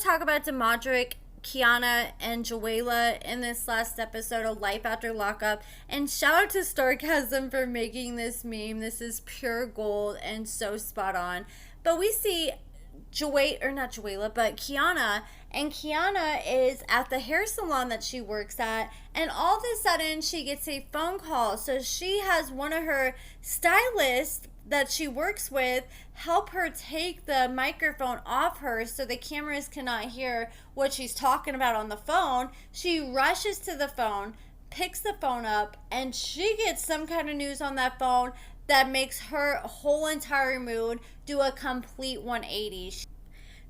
to talk about Damodrick, Quiana, and Jawalia in this last episode of Life After Lockup. And shout out to Starcasm for making this meme. This is pure gold and so spot on. But we see not Jawalia, but Quiana. And Quiana is at the hair salon that she works at. And all of a sudden, she gets a phone call. So she has one of her stylists that she works with help her take the microphone off her so the cameras cannot hear what she's talking about on the phone. She rushes to the phone, picks the phone up, and she gets some kind of news on that phone that makes her whole entire mood do a complete 180.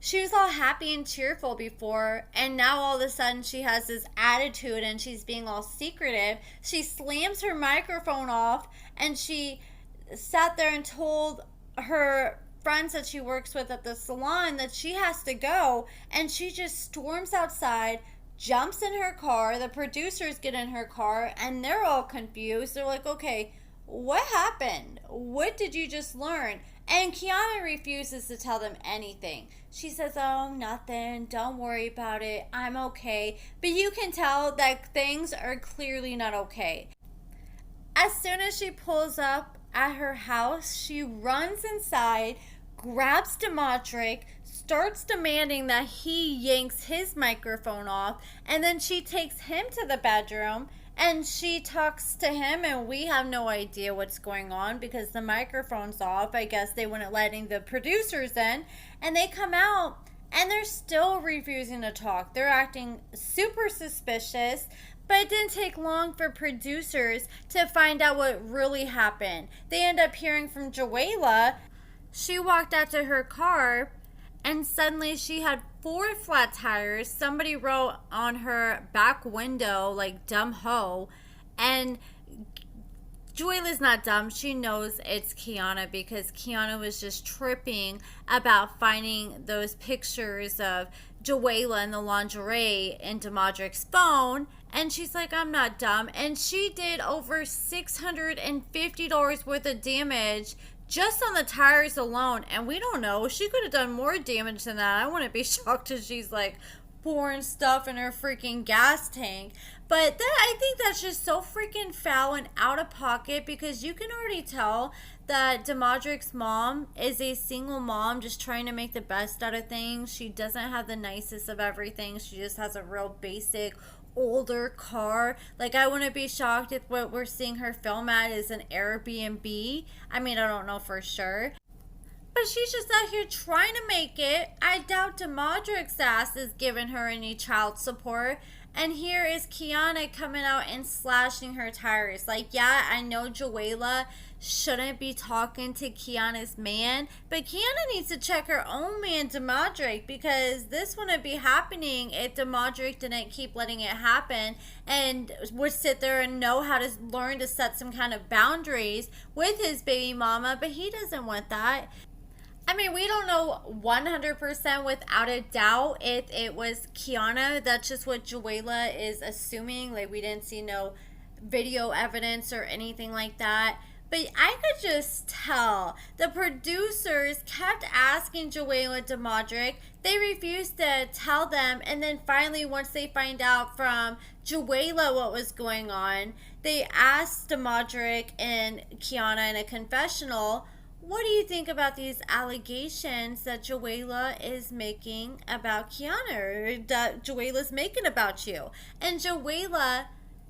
She was all happy and cheerful before, and now all of a sudden she has this attitude and she's being all secretive. She slams her microphone off, and she sat there and told her friends that she works with at the salon that she has to go, and she just storms outside, jumps in her car. The producers get in her car and they're all confused. They're like, okay, what happened? What did you just learn? And Quiana refuses to tell them anything. She says, oh, nothing, don't worry about it, I'm okay. But you can tell that things are clearly not okay. As soon as she pulls up at her house, she runs inside, grabs Damodrick, starts demanding that he yanks his microphone off, and then she takes him to the bedroom and she talks to him, and we have no idea what's going on because the microphone's off. I guess they weren't letting the producers in, and they come out and they're still refusing to talk. They're acting super suspicious. But it didn't take long for producers to find out what really happened. They end up hearing from Jawalia. She walked out to her car, and suddenly she had 4 flat tires. Somebody wrote on her back window, like, dumb hoe. And Jawalia's not dumb. She knows it's Quiana because Quiana was just tripping about finding those pictures of Jawalia in the lingerie in Damodrick's phone. And she's like, I'm not dumb. And she did over $650 worth of damage just on the tires alone. And we don't know. She could have done more damage than that. I wouldn't be shocked if she's like pouring stuff in her freaking gas tank. But I think that's just so freaking foul and out of pocket because you can already tell that Damodrick's mom is a single mom just trying to make the best out of things. She doesn't have the nicest of everything. She just has a real basic older car. Like, I wouldn't be shocked if what we're seeing her film at is an Airbnb. I mean, I don't know for sure. But she's just out here trying to make it. I doubt Damodrick's ass is giving her any child support. And here is Quiana coming out and slashing her tires. Like, yeah, I know Jawalia shouldn't be talking to Quiana's man, but Quiana needs to check her own man, Damodrick, because this wouldn't be happening if Damodrick didn't keep letting it happen and would sit there and know how to learn to set some kind of boundaries with his baby mama, but he doesn't want that. I mean, we don't know 100% without a doubt if it was Quiana. That's just what Jawalia is assuming. Like, we didn't see no video evidence or anything like that. But I could just tell the producers kept asking Jawalia Damodrick. They refused to tell them. And then finally, once they find out from Jawalia what was going on, they asked Damodrick and Quiana in a confessional, what do you think about these allegations that Jawalia is making about Quiana, or that Jawalia's making about you? And Jawalia,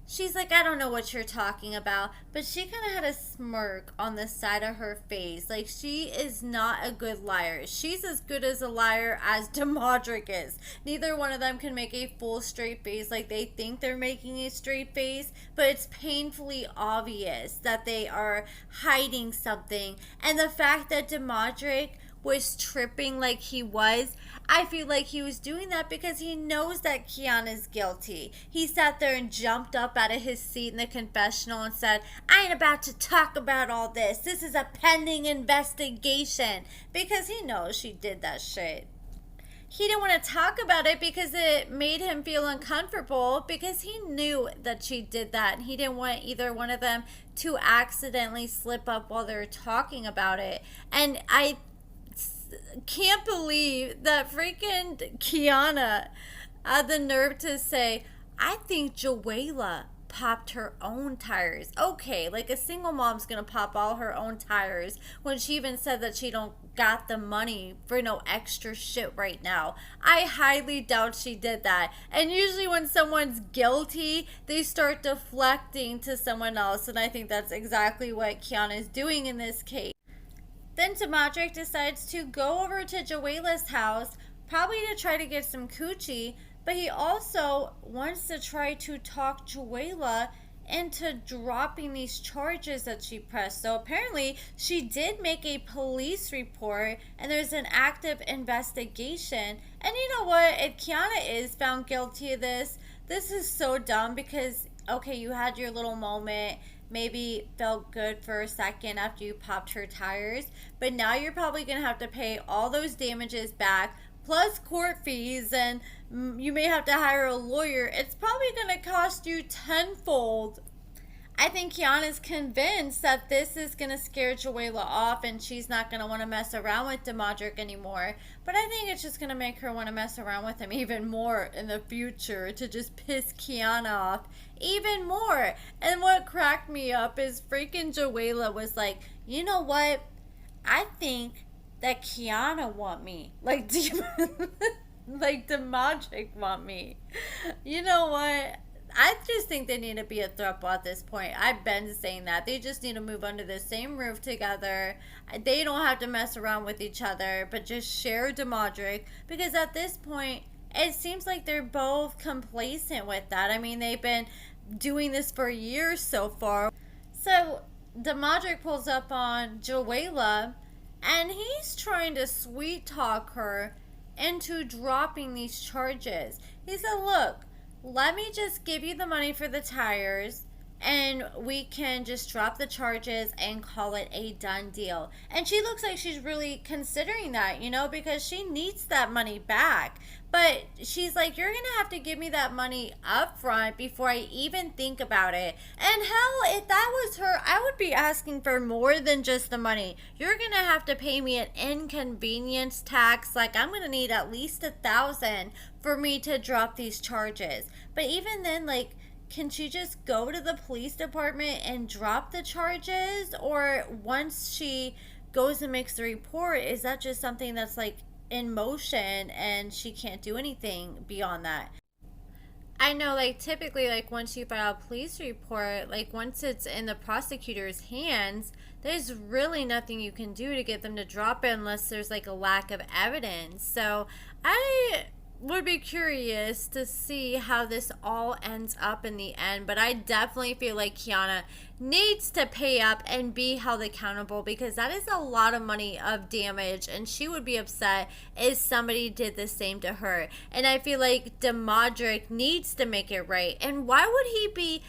she's like, I don't know what you're talking about, but she kind of had a smirk on the side of her face. Like, she is not a good liar. She's as good as a liar as Damodrick is. Neither one of them can make a full straight face. Like, they think they're making a straight face, but it's painfully obvious that they are hiding something. And the fact that Damodrick was tripping like he was, I feel like he was doing that because he knows that Quiana's guilty. He sat there and jumped up out of his seat in the confessional and said, I ain't about to talk about all this. This is a pending investigation. Because he knows she did that shit. He didn't want to talk about it because it made him feel uncomfortable because he knew that she did that. And he didn't want either one of them to accidentally slip up while they're talking about it. And I can't believe that freaking Quiana had the nerve to say, I think Jawalia popped her own tires. Okay, like a single mom's gonna pop all her own tires when she even said that she don't got the money for no extra shit right now. I highly doubt she did that. And usually when someone's guilty, they start deflecting to someone else, and I think that's exactly what Quiana is doing in this case. Then Damodrick decides to go over to Jawalia's house, probably to try to get some coochie, but he also wants to try to talk Jawalia into dropping these charges that she pressed. So apparently she did make a police report and there's an active investigation. And you know what? If Quiana is found guilty of this is so dumb because, okay, you had your little moment, maybe felt good for a second after you popped her tires, but now you're probably going to have to pay all those damages back, plus court fees, and you may have to hire a lawyer. It's probably going to cost you tenfold. I think Quiana's convinced that this is going to scare Jawalia off and she's not going to want to mess around with Damodrick anymore. But I think it's just going to make her want to mess around with him even more in the future to just piss Quiana off even more. And what cracked me up is freaking Jawalia was like, you know what? I think that Quiana want me. Like, like Damodrick want me. You know what? I just think they need to be a throuple at this point. I've been saying that. They just need to move under the same roof together. They don't have to mess around with each other, but just share Damodrick. Because at this point, it seems like they're both complacent with that. I mean, they've been doing this for years so far. So, Damodrick pulls up on Jawalia, and he's trying to sweet talk her into dropping these charges. He said, look, let me just give you the money for the tires and we can just drop the charges and call it a done deal. And she looks like she's really considering that, you know, because she needs that money back. But she's like, you're going to have to give me that money up front before I even think about it. And hell, if that was her, I would be asking for more than just the money. You're going to have to pay me an inconvenience tax. Like, I'm going to need at least $1,000 for me to drop these charges. But even then, like, can she just go to the police department and drop the charges? Or once she goes and makes the report, is that just something that's like in motion and she can't do anything beyond that? I know, like, typically, like, once you file a police report, like, once it's in the prosecutor's hands, there's really nothing you can do to get them to drop it unless there's, like, a lack of evidence. So I would be curious to see how this all ends up in the end, but I definitely feel like Quiana needs to pay up and be held accountable because that is a lot of money of damage, and she would be upset if somebody did the same to her. And I feel like Damodrick needs to make it right. And why would he be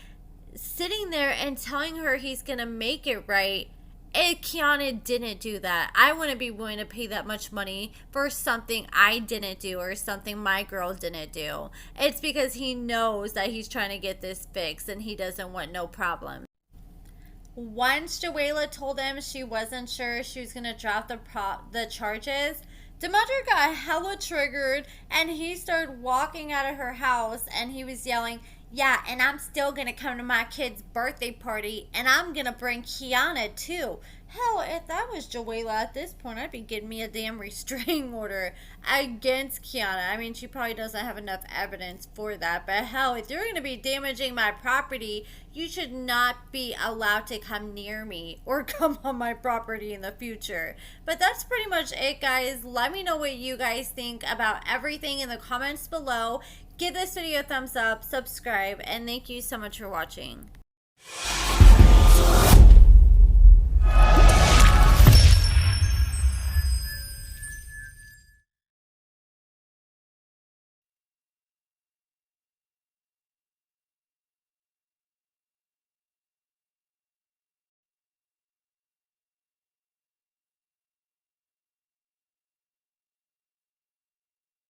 sitting there and telling her he's gonna make it right if Quiana didn't do that? I wouldn't be willing to pay that much money for something I didn't do or something my girl didn't do. It's because he knows that he's trying to get this fixed and he doesn't want no problem. Once Jawalia told him she wasn't sure she was going to drop the charges, Damodrick got hella triggered and he started walking out of her house and he was yelling, yeah, and I'm still going to come to my kid's birthday party, and I'm going to bring Quiana, too. Hell, if that was Jawalia at this point, I'd be getting me a damn restraining order against Quiana. I mean, she probably doesn't have enough evidence for that. But hell, if you're going to be damaging my property, you should not be allowed to come near me or come on my property in the future. But that's pretty much it, guys. Let me know what you guys think about everything in the comments below. Give this video a thumbs up, subscribe, and thank you so much for watching.